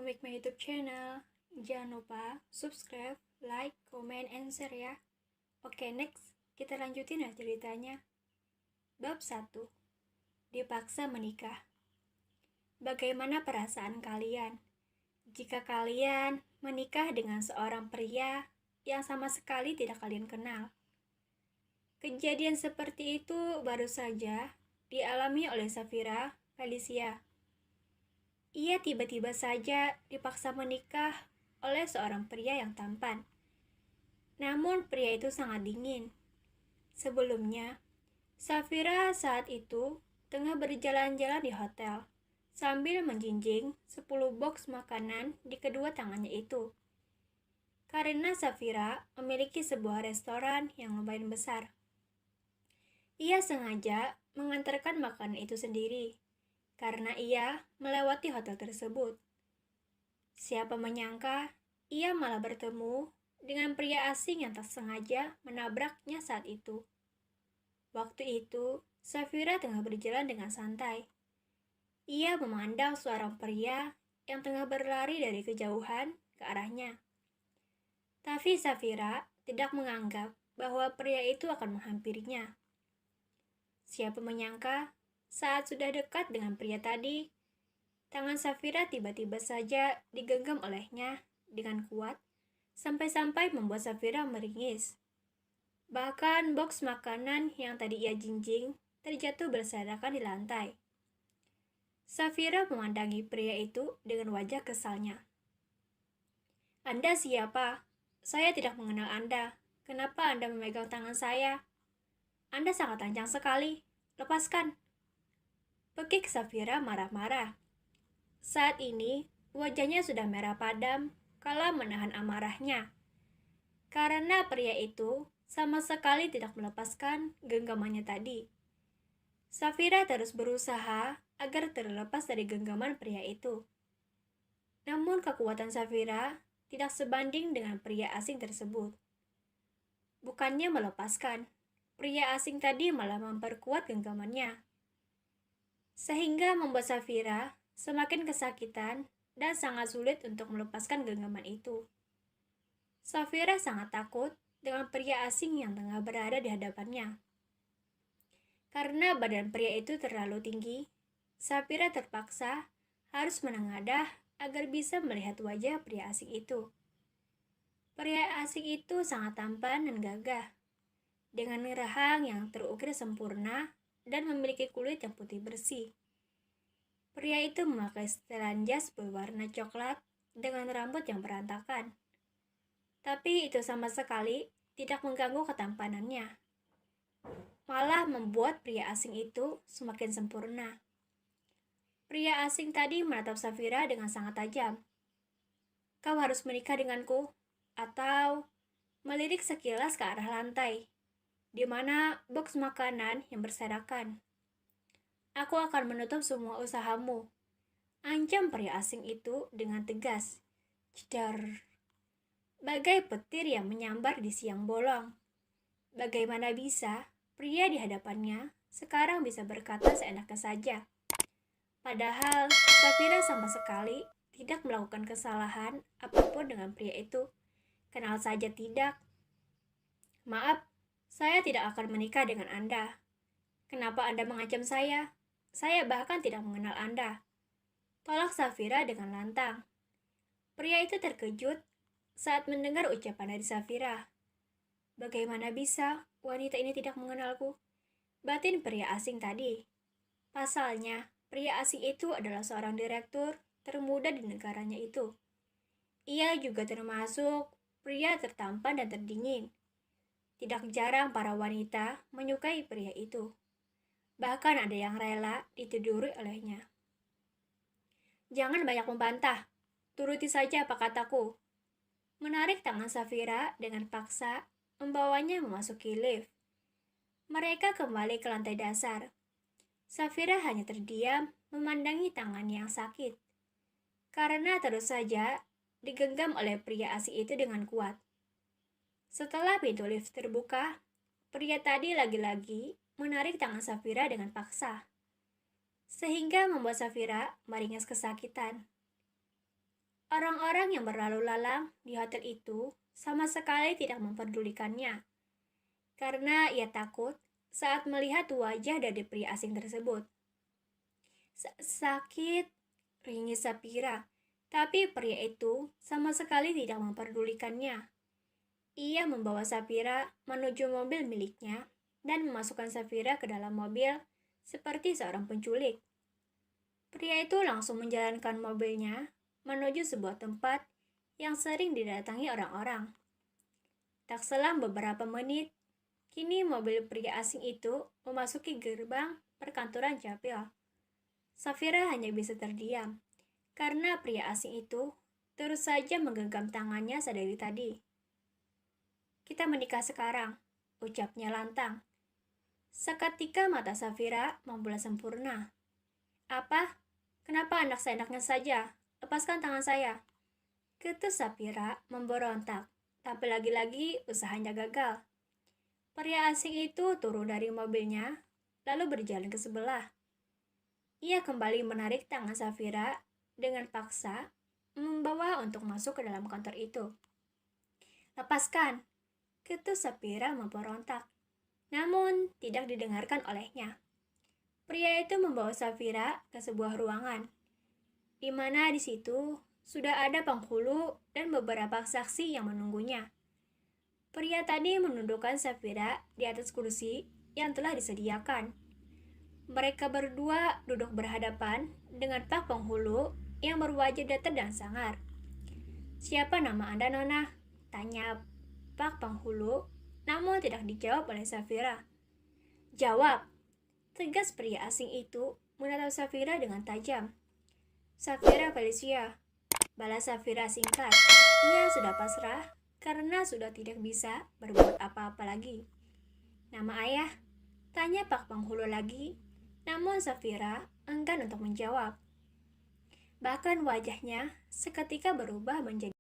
welcome back my YouTube channel. Jangan lupa subscribe, like, comment, and share ya. Oke, next kita lanjutin ya ceritanya. Bab 1. Dipaksa menikah. Bagaimana perasaan kalian jika kalian menikah dengan seorang pria yang sama sekali tidak kalian kenal? Kejadian seperti itu baru saja dialami oleh Safira Felicia. Ia tiba-tiba saja dipaksa menikah oleh seorang pria yang tampan. Namun pria itu sangat dingin. Sebelumnya, Safira saat itu tengah berjalan-jalan di hotel sambil menjinjing 10 box makanan di kedua tangannya itu. Karena Safira memiliki sebuah restoran yang lumayan besar. Ia sengaja mengantarkan makanan itu sendiri karena ia melewati hotel tersebut. Siapa menyangka ia malah bertemu dengan pria asing yang tak sengaja menabraknya saat itu. Waktu itu, Safira tengah berjalan dengan santai. Ia memandang seorang pria yang tengah berlari dari kejauhan ke arahnya. Tapi Safira tidak menganggap bahwa pria itu akan menghampirinya. Siapa menyangka saat sudah dekat dengan pria tadi, tangan Safira tiba-tiba saja digenggam olehnya dengan kuat, sampai-sampai membuat Safira meringis. Bahkan box makanan yang tadi ia jinjing terjatuh berserakan di lantai. Safira memandangi pria itu dengan wajah kesalnya. "Anda siapa? Saya tidak mengenal Anda. Kenapa Anda memegang tangan saya? Anda sangat lancang sekali. Lepaskan!" Pekik Safira marah-marah. Saat ini, wajahnya sudah merah padam kala menahan amarahnya. Karena pria itu sama sekali tidak melepaskan genggamannya tadi. Safira terus berusaha agar terlepas dari genggaman pria itu. Namun kekuatan Safira tidak sebanding dengan pria asing tersebut. Bukannya melepaskan, pria asing tadi malah memperkuat genggamannya. Sehingga membuat Safira semakin kesakitan dan sangat sulit untuk melepaskan genggaman itu. Safira sangat takut dengan pria asing yang tengah berada di hadapannya. Karena badan pria itu terlalu tinggi, Safira terpaksa harus menengadah agar bisa melihat wajah pria asing itu. Pria asing itu sangat tampan dan gagah, dengan rahang yang terukir sempurna dan memiliki kulit yang putih bersih. Pria itu memakai setelan jas berwarna coklat dengan rambut yang berantakan. Tapi itu sama sekali tidak mengganggu ketampanannya. Malah membuat pria asing itu semakin sempurna. Pria asing tadi menatap Safira dengan sangat tajam. "Kau harus menikah denganku," atau melirik sekilas ke arah lantai, di mana box makanan yang berserakan. "Aku akan menutup semua usahamu," ancam pria asing itu dengan tegas. Jedar. Bagai petir yang menyambar di siang bolong. Bagaimana bisa pria di hadapannya sekarang bisa berkata seenaknya saja? Padahal Safira sama sekali tidak melakukan kesalahan apapun dengan pria itu. Kenal saja tidak. "Maaf, saya tidak akan menikah dengan Anda." "Kenapa Anda mengancam saya? Saya bahkan tidak mengenal Anda," tolak Safira dengan lantang. Pria itu terkejut saat mendengar ucapan dari Safira. Bagaimana bisa wanita ini tidak mengenalku? Batin pria asing tadi. Pasalnya, pria asing itu adalah seorang direktur termuda di negaranya itu. Ia juga termasuk pria tertampan dan terdingin. Tidak jarang para wanita menyukai pria itu. Bahkan ada yang rela ditiduri olehnya. "Jangan banyak membantah. Turuti saja apa kataku." Menarik tangan Safira dengan paksa, membawanya memasuki lift. Mereka kembali ke lantai dasar. Safira hanya terdiam memandangi tangannya yang sakit. Karena terus saja digenggam oleh pria asing itu dengan kuat. Setelah pintu lift terbuka, pria tadi lagi-lagi menarik tangan Safira dengan paksa, sehingga membuat Safira meringis kesakitan. Orang-orang yang berlalu lalang di hotel itu sama sekali tidak memperdulikannya, karena ia takut saat melihat wajah dari pria asing tersebut. Sakit, ringis Safira, tapi pria itu sama sekali tidak memperdulikannya. Ia membawa Safira menuju mobil miliknya dan memasukkan Safira ke dalam mobil seperti seorang penculik. Pria itu langsung menjalankan mobilnya menuju sebuah tempat yang sering didatangi orang-orang. Tak selang beberapa menit, kini mobil pria asing itu memasuki gerbang perkantoran Capil. Safira hanya bisa terdiam, karena pria asing itu terus saja menggenggam tangannya sedari tadi. "Kita menikah sekarang," ucapnya lantang. Seketika mata Safira membulat sempurna. "Apa? Kenapa anak seenaknya saja? Lepaskan tangan saya." Ketus Safira memberontak, tapi lagi-lagi usahanya gagal. Pria asing itu turun dari mobilnya, lalu berjalan ke sebelah. Ia kembali menarik tangan Safira dengan paksa, membawa untuk masuk ke dalam kantor itu. "Lepaskan!" ketus Safira memberontak, namun tidak didengarkan olehnya. Pria itu membawa Safira ke sebuah ruangan, di mana di situ sudah ada penghulu dan beberapa saksi yang menunggunya. Pria tadi menundukkan Safira di atas kursi yang telah disediakan. Mereka berdua duduk berhadapan dengan Pak Penghulu yang berwajah datar dan sangar. "Siapa nama Anda, Nona?" tanya Pak Penghulu, namun tidak dijawab oleh Safira. "Jawab!" tegas pria asing itu menatap Safira dengan tajam. "Safira Felicia," balas Safira singkat. Ia sudah pasrah karena sudah tidak bisa berbuat apa-apa lagi. "Nama ayah?" tanya Pak Penghulu lagi, namun Safira enggan untuk menjawab. Bahkan wajahnya seketika berubah menjadi